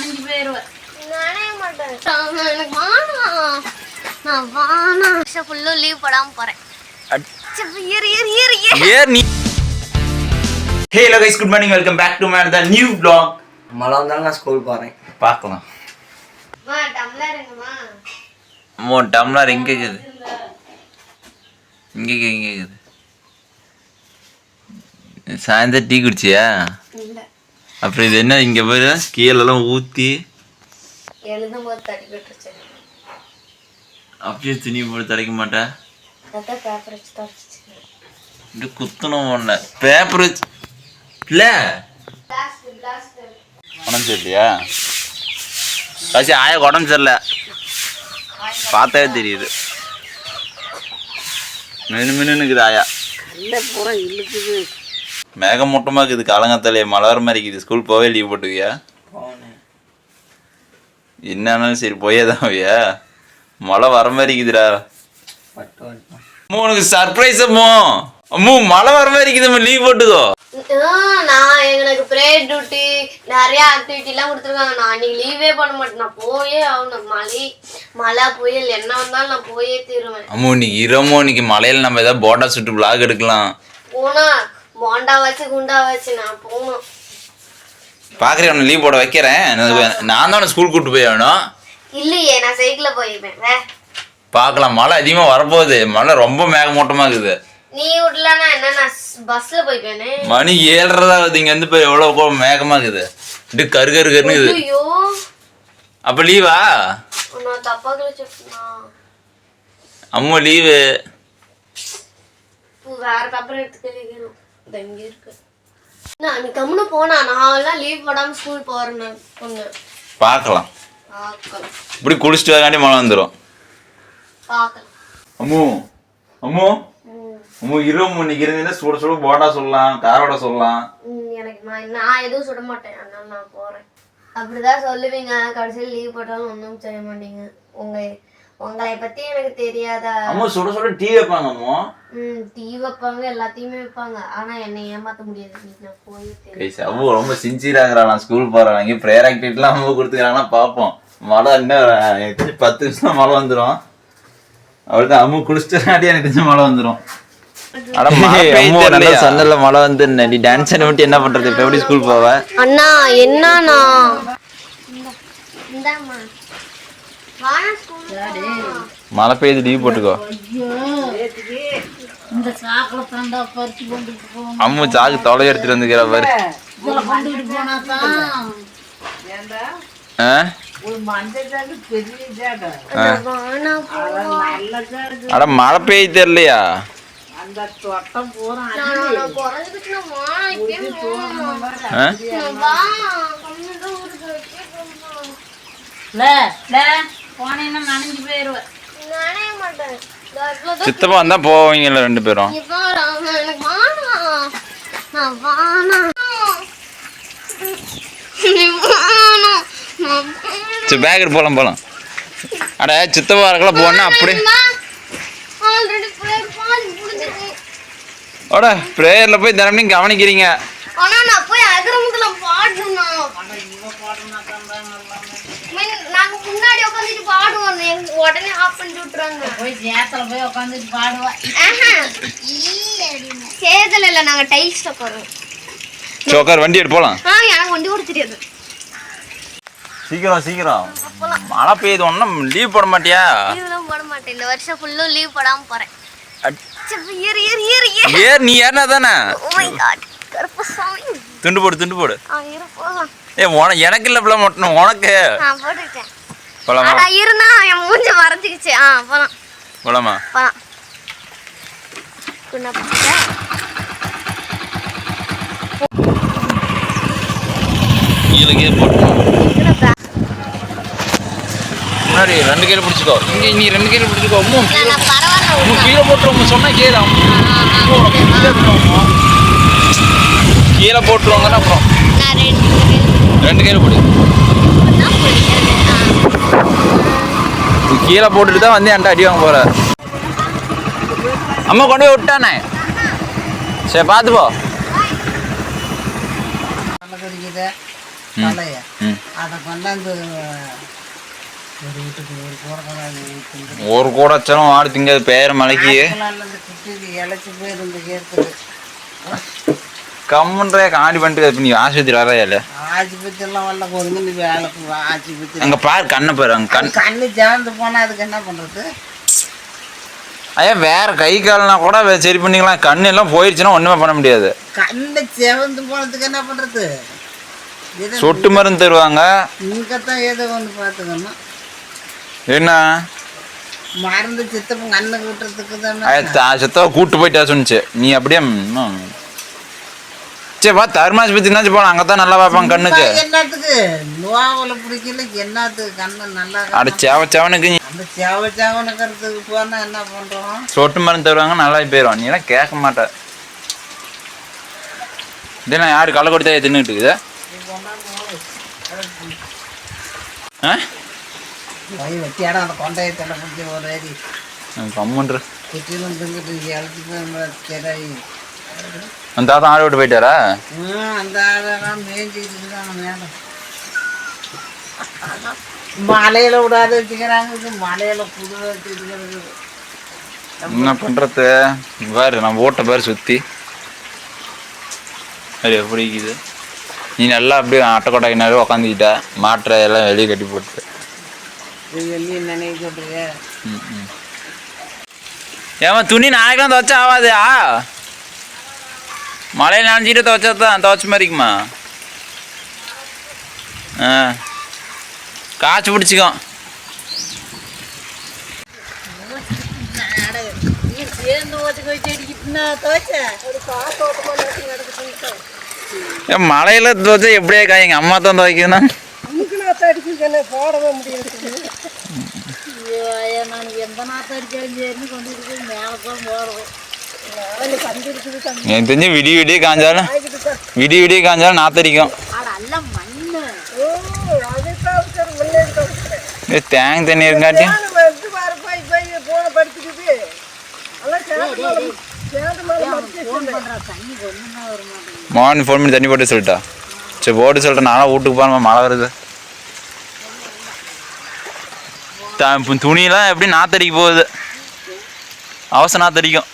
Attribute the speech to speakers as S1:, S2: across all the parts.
S1: நனைஞ்சு போயிருவேன்.
S2: நனைய மாட்டேன். எனக்கு வாணாம். நான் வாணாம். ஃபுல்லும் லீவ் போடாம போறேன்.
S3: Hello guys, good morning. Welcome back to my new vlog.
S4: மழை வந்தாலும் நான் ஸ்கூல் போகிறேன்.
S3: பார்க்கலாம். டம்ளர் எங்க இருக்குது? இங்க இருக்குது. சாயந்தரம் டீ குடிச்சியா? அப்புறம் இது என்ன இங்க போய் கீழெல்லாம் ஊற்றி
S2: எழுதும்போது தட்டி விட்டுருச்சு.
S3: அப்படியே துணி போட்டு துடைக்க மாட்டேன்.
S2: பேப்பர் வச்சு தொடச்சிச்சு.
S3: இப்படி குத்தணும் ஒன்று பேப்பர் வச்சு இல்லை உடம்பு சரியில்லையா? காசி ஆயா உடம்பு சரியில்லை, பார்த்தாவே தெரியுது. மினுக்குது ஆயா. மேகமூட்டமாக இருக்குது, காலங்கத்தாலே மழை வர மாதிரி இருக்குது. ஸ்கூல் போவே லீவ் போட்டுவியா? என்னாலும் சரி போயே தான் வையா. மழை வர மாதிரி இருக்குதுடா. உனக்கு சர்ப்ரைஸ் அம்மு மழை வர மாதிரி இருக்குது, லீவ் போட்டுக்கோ.
S2: நான் எங்களுக்கு ப்ரேயர் டியூட்டி நிறைய ஆக்டிவிட்டி எல்லாம் கொடுத்துருக்காங்க. நான் அன்னைக்கு லீவே பண்ண மாட்டேன். நான் போயே ஆகணும். மழை புயல் என்ன வந்தாலும் நான் போயே தீருவேன்.
S3: அம்மு இன்னைக்கு இரமோ, இன்னைக்கு மழையில நம்ம ஏதாவது போண்டா சுட்டு விளாக் எடுக்கலாம்.
S2: போனா போண்டா வச்சு குண்டா வச்சு நான் போகணும்.
S3: பாக்குறேன், உன்னை லீவ் போட வைக்கிறேன். நான் தான் ஸ்கூல் கூப்பிட்டு போய் ஆகணும்.
S2: இல்லையே, நான் சைக்கிள்ல போயிருப்பேன்.
S3: பார்க்கலாம், மழை அதிகமாக வரப்போகுது. மழை ரொம்ப மேகமூட்டமாக இருக்குது.
S2: நீ விடலன்னா என்ன, நான் பஸ்ல போய்ப்பேனே.
S3: மணி 7:30 ஆகுது. இங்க இருந்து போய் எவ்வளோ மேகமா இருக்குது. இப்படி கருன்னு இருக்குது. அப்ப லீவா?
S2: நான் தப்பா கழிச்சுனா
S3: அம்மா லீவு.
S2: வேற பேப்பர் எடுத்துக்கணும். இங்க இருக்கு. நான் நீ கம்முன்னு போனா நான் எல்லாம் லீவ் போடாம ஸ்கூல் போறேன்னு பொண்ணு.
S3: பார்க்கலாம். இப்படி குளிச்சுட்டு வரகாண்டி மழை வந்துடும்.
S2: பார்க்கலாம்.
S3: அம்மு அம்மு அம்மு இரவு இன்னைக்கு இருந்தீங்கன்னா சுட சுட போண்டா சொல்லலாம், காரோட சொல்லலாம்.
S2: எனக்கு நான் எதுவும் சுட மாட்டேன், அதனால நான் போறேன். அப்படிதான் சொல்லுவீங்க, கடைசியில் லீவ் போட்டாலும் ஒன்றும் செய்ய மாட்டீங்க. உங்களை பத்தி எனக்கு தெரியாதா?
S3: அம்மா சுட சுட டீ வைப்பாங்க. அம்மா
S2: டீ வைப்பாங்க, எல்லாத்தையுமே வைப்பாங்க. ஆனா என்னை ஏமாத்த முடியாது. நான் போய்
S3: அம்மு ரொம்ப சின்சியராகிறா. நான் ஸ்கூல் போறேன். இங்கே ப்ரேயர் ஆக்டிவிட்டிலாம் அம்மா கொடுத்துக்கிறாங்கன்னா பார்ப்போம். மழை இன்னும் 10 நிமிஷம் மழை வந்துடும். அவள்தான் அம்மு குளிச்சுட்டு எனக்கு தெரிஞ்ச மழை வந்துடும். சன்னல்ல மழை வந்து நீ டான்ஸ் மட்டும் என்ன பண்றது? இப்ப எப்படி ஸ்கூல் போவ?
S2: அண்ணா என்னண்ணா
S3: மழை பெய்யுது, லீவ் போட்டுக்கோ. அம்மு சாக்கு தொலை எடுத்துட்டு வந்துக்கிற பாரு. அட மழை பெய்ய தெரியலையா? சித்தப்பா வந்தா போவீங்கல்ல ரெண்டு பேரும். சரி பேக் போலாம். அட சித்தப்பா இருக்கலாம் போனா அப்படி ஓட பிரேயர்ல போய் தினமும் கவனிக்கிறீங்க.
S2: ஆனா நான் போய் அகரமுகல பாடணும். நாங்க முன்னாடி உட்கார்ந்துட்டு பாடுவோம், உடனே ஆஃப் பண்ணி விட்டுறாங்க. போய் சேத்துல போய் உட்கார்ந்துட்டு பாடுவோம். சேதல இல்ல, நாங்க டைல்ஸ்ல போறோம்.
S3: சோக்கர் வண்டி எடுத்து போலாம்.
S2: எனக்கு வண்டி ஓட தெரியாது.
S3: சீக்கிரம் மழை பெய்யுது, ஒன்னும் லீவ் போட மாட்டியா?
S2: லீவ்லாம் போட மாட்டேன். இந்த வருஷம் ஃபுல்லும் லீவ் போடாம போறேன்.
S3: நீ ஏறினா தானே? துண்டு போடு. எனக்கு இல்ல பிள்ளை மட்டும் உனக்கு
S2: இருந்தா என் மூஞ்ச மறைஞ்சிக்கிச்சு. போலாமா?
S3: முன்னாடி 2 கையில பிடிச்சிக்கோ. இங்க நீ 2 கையில பிடிச்சிக்கோ. கீழே போட்டுருவோம் சொன்னா கேதான். கீழே போட்டுருவாங்கன்னா அப்புறம் 2 கையில போடு. கீழே போட்டுட்டு தான் வந்து என்கிட்ட அடி வாங்க போற. அம்மா கொண்டு போய் விட்டானே. சரி பார்த்து போ.
S1: தலைய
S3: ம்.
S1: அதை கொண்டாந்து ஒரு வீட்டுக்கு ஒரு கூடக்கூடாது
S3: ஒரு கூட வச்சாலும் ஆடு திங்காது பேர மலைக்கு
S1: குட்டி இழைச்சி போயிருந்து கேட்குது.
S3: கம்முன்றே காடி பண்ணிட்டு இப்போ நீ ஆஸ்பத்திரி வரையா இல்லை
S1: ஆஸ்பத்திரிலாம் வரல போதுங்க நீ வேலைக்கு ஆஸ்பத்திரி
S3: அங்கே பாரு கண்ணை பாரு அங்கே
S1: கண்ணு ஜாந்து போனால் அதுக்கு என்ன பண்ணுறது?
S3: ஐயா வேற கை கால்னா கூட சரி பண்ணிக்கலாம், கண்ணு எல்லாம் போயிடுச்சுன்னா ஒன்றுமே பண்ண முடியாது.
S1: கண்ணு செவந்து போனதுக்கு என்ன பண்ணுறது?
S3: சொட்டு மருந்து தருவாங்க.
S1: இங்கத்தான் ஏதோ ஒன்று பார்த்துக்கணும்.
S3: என்ன
S1: மருந்து சித்தப்ப கண்ணுக்கு விட்டுறதுக்கு தானே
S3: சித்தவ கூட்டு போயிட்டா சொன்னிச்சு. நீ அப்படியே சரி வா தர்மாஸ்பத்திரினாச்சு போகலாம், அங்கே தான் நல்லா பார்ப்பாங்க கண்ணுக்கு.
S1: என்னத்துக்கு நோவில் பிடிக்கல என்னத்துக்கு கண்ணு நல்லா
S3: அட சேவனுக்கு
S1: அந்த சேவனுக்கிறதுக்கு போனா என்ன பண்ணுறோம்?
S3: சொட்டு மருந்து தருவாங்க நல்லா போயிடும். நீ எல்லாம் கேட்க மாட்டேன். இதெல்லாம் யாரு களை கொடுத்தா தின்னுட்டு இருக்குது?
S1: வெட்டியாட அந்த கொண்டையை தலை பிடிச்சி ஒரு அடி
S3: கம்முன்ற
S1: குட்டிலும் திங்கிட்டு இழச்சி
S3: அந்த தாத்தா ஆடு விட்டு போயிட்டாரா?
S1: அந்த ஆடெல்லாம் மேய்ஞ்சிக்கிட்டு தான் மேடம் மலையில விடாத வச்சுக்கிறாங்க, மலையில புது வச்சுக்கிறது.
S3: என்ன பண்றது பாரு, நம்ம ஓட்ட பாரு சுத்தி அது எப்படி இருக்குது. நீ நல்லா அப்படியே அட்டைக்கொட்டைனாலே உக்காந்துக்கிட்ட மாற்ற எல்லாம் வெளியே கட்டி போட்டு
S1: வெளியே நினைக்க சொல்றிய.
S3: ஏமா துணி நாளைக்கெல்லாம் துவைச்சா ஆகாதா? மழையில் நனைஞ்சிட்டு துவைச்சா தான் துவைச்ச மாதிரிக்குமா? காய்ச்சி பிடிச்சிக்கோ. மழையில துவைச்சா எப்படியே காய் எங்கள் அம்மா தான் துவைக்குதுன்னா
S1: போடவே முடியாது. நான் எந்த நாற்று அடிச்சாலும் சரின்னு கொண்டு இருக்குது மேலே போய் போடுவோம்.
S3: எனக்கு தெரிஞ்சு விடிய காஞ்சாலும் நாத்தடிக்கும். தேங்க தண்ணி இருக்காட்டி மார்னிங் ஃபோன் பண்ணி தண்ணி போட்டு சொல்லிட்டா. சரி போட்டு சொல்லிட்டேன், நானும் வீட்டுக்கு போகணும், மழை வருது. துணியெல்லாம் எப்படி நாத்தடிக்க போகுது, அவசரம் நாத்தடிக்கும்.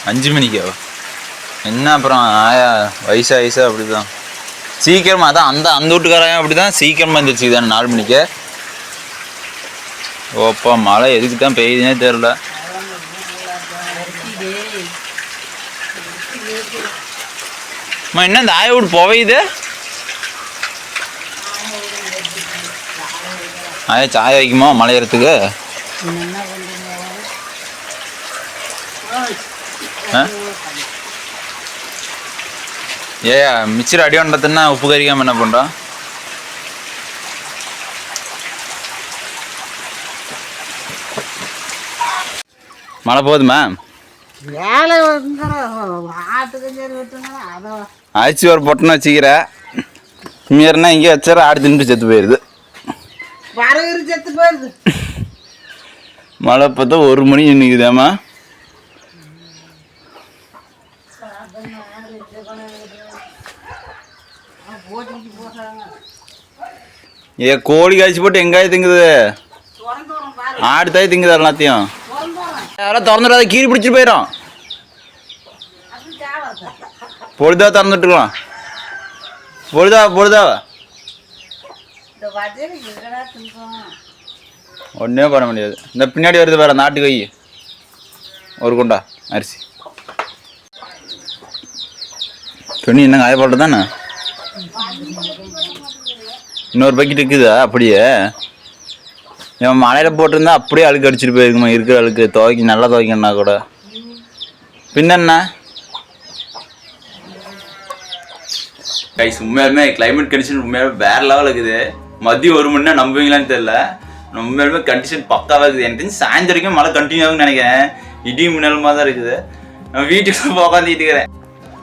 S3: 5 மணிக்கா? என்ன அப்புறம் ஆயா வயசா அப்படிதான் சீக்கிரமா தான் அந்த வீட்டுக்காரையும் அப்படிதான் சீக்கிரமா இருந்துச்சு தானே 4 மணிக்கு. ஓப்பா மழை எதுக்கு தான் பெய்யுதுன்னே தெரியல. என்ன இந்த ஆய வீடு புவையுது? ஆயா சாய வைக்குமா மழையறதுக்கு? ஏ மிச்சர் அடி பண்ணுறதுன்னா உப்பு கறிக்காம என்ன பண்ணுறோம்? மழை போகுதுமா? அரிசி ஒரு பொட்டனை வச்சுக்கிற மீறினா இங்கே வச்சார ஆடு தின்ட்டு செத்து போயிடுது. மழை பார்த்தா 1 மணி நிற்குதாம்மா. ஏ கோழி காய்ச்சி போட்டு எங்காய திங்குது, ஆடு தாய் திங்குது எல்லாத்தையும். யாராவது திறந்துடாத கீரி பிடிச்சிட்டு போயிடும். பொழுதா திறந்துட்டுக்கலாம், பொழுதா ஒன்றே பண்ண முடியாது. இந்த பின்னாடி வருது பாரு நாட்டு கை ஒரு குண்டா அரிசி. துணி என்ன காய போட்டு தானே இன்னொரு பக்கெட் இருக்குதா? அப்படியே என் மழையில் போட்டிருந்தா அப்படியே அழுக்கு அடிச்சுட்டு போயிருக்குமா. இருக்கிற அழுக்கு நல்லா துவைக்கணுன்னா கூட பின்னென்ன கைஸ். உண்மையாலுமே கிளைமேட் கண்டிஷன் உண்மையாலுமே வேற லெவல் இருக்குது. மதியம் 1 மணினா நம்புவீங்களான்னு தெரியல, உண்மையாலுமே கண்டிஷன் பக்காவாக இருக்குது. எனக்கு தெரிஞ்சு சாயந்தரம் வரைக்கும் மழை கண்டினியூ ஆகுன்னு நினைக்கிறேன். இடி மின்னலுமா தான் இருக்குது. நான் வீட்டுக்கு உட்காந்துட்டு இருக்கிறேன்.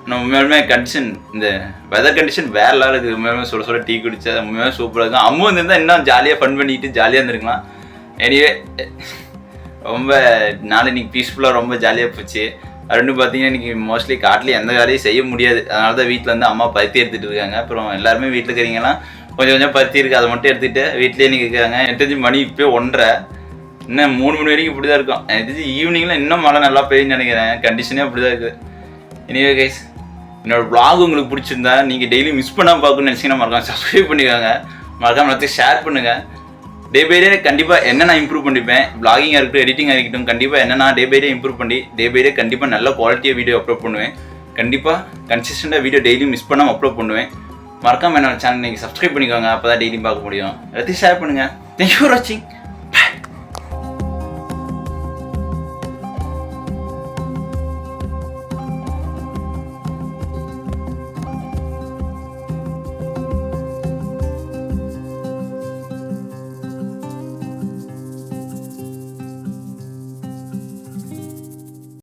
S3: நான் உண்மையாலுமே கண்டிஷன் இந்த வெதர் கண்டிஷன் வேற லெவல் இருக்குது. உண்மையாலுமே சொல்ல டீ குடிச்சா உண்மையாலுமே சூப்பராக இருக்கும். அம்மா வந்துருந்தால் இன்னும் ஜாலியாக ஃபன் பண்ணிக்கிட்டு ஜாலியாக இருந்திருக்கலாம். எனிவே ரொம்ப நாள் இன்னைக்கு பீஸ்ஃபுல்லாக ரொம்ப ஜாலியாக போச்சு. ரெண்டு பார்த்தீங்கன்னா இன்றைக்கி மோஸ்ட்லி காட்டில் எந்த வேலையும் செய்ய முடியாது. அதனால தான் வீட்டில் வந்து அம்மா பருத்தி எடுத்துகிட்டு இருக்காங்க. அப்புறம் எல்லாருமே வீட்டில் இருக்கிறீங்கலாம் கொஞ்சம் கொஞ்சம் பருத்தி இருக்குது, அதை மட்டும் எடுத்துகிட்டு வீட்லேயே இன்றைக்கி இருக்காங்க. எனக்கு தெரிஞ்சு மணி இப்போ 1:30, இன்னும் 3 மணி வரைக்கும் இப்படி தான் இருக்கும். எனக்கு தெரிஞ்சு ஈவினிங்கில் இன்னும் மழை நல்லா பெய்யுன்னு நினைக்கிறேன். கண்டிஷனே அப்படி தான் இருக்குது. எனிவே கைஸ், என்னோடய vlog உங்களுக்கு பிடிச்சிருந்தா நீங்கள் டெய்லி மிஸ் பண்ணாமல் பார்க்கணும்னு நினச்சிங்கன்னா மறக்காம சப்ஸ்கிரைப் பண்ணிக்கோங்க. மறக்காம எல்லாத்தையும் ஷேர் பண்ணுங்கள். டே பை டே கண்டிப்பாக என்ன நான் இம்ப்ரூவ் பண்ணிப்பேன், vlogging இருக்கட்டும் எடிட்டிங்காக இருக்கட்டும், கண்டிப்பாக என்ன நான் டே பை டே இம்ப்ரூவ் பண்ணி டே பை டே கண்டிப்பாக நல்ல குவாலிட்டியாக வீடியோ அப்லோட் பண்ணுவேன். கண்டிப்பாக கன்சிஸ்டண்டாக வீடியோ டெய்லியும் மிஸ் பண்ணாமல் அப்லோட் பண்ணுவேன். மறக்காமல் என்னோட சேனல் நீங்கள் சப்ஸ்கிரைப் பண்ணிக்கோங்க, அப்போ தான் டெய்லியும் பார்க்க முடியும். எல்லாத்தையும் ஷேர் பண்ணுங்கள். தேங்க்யூ ஃபார் வாட்சிங்.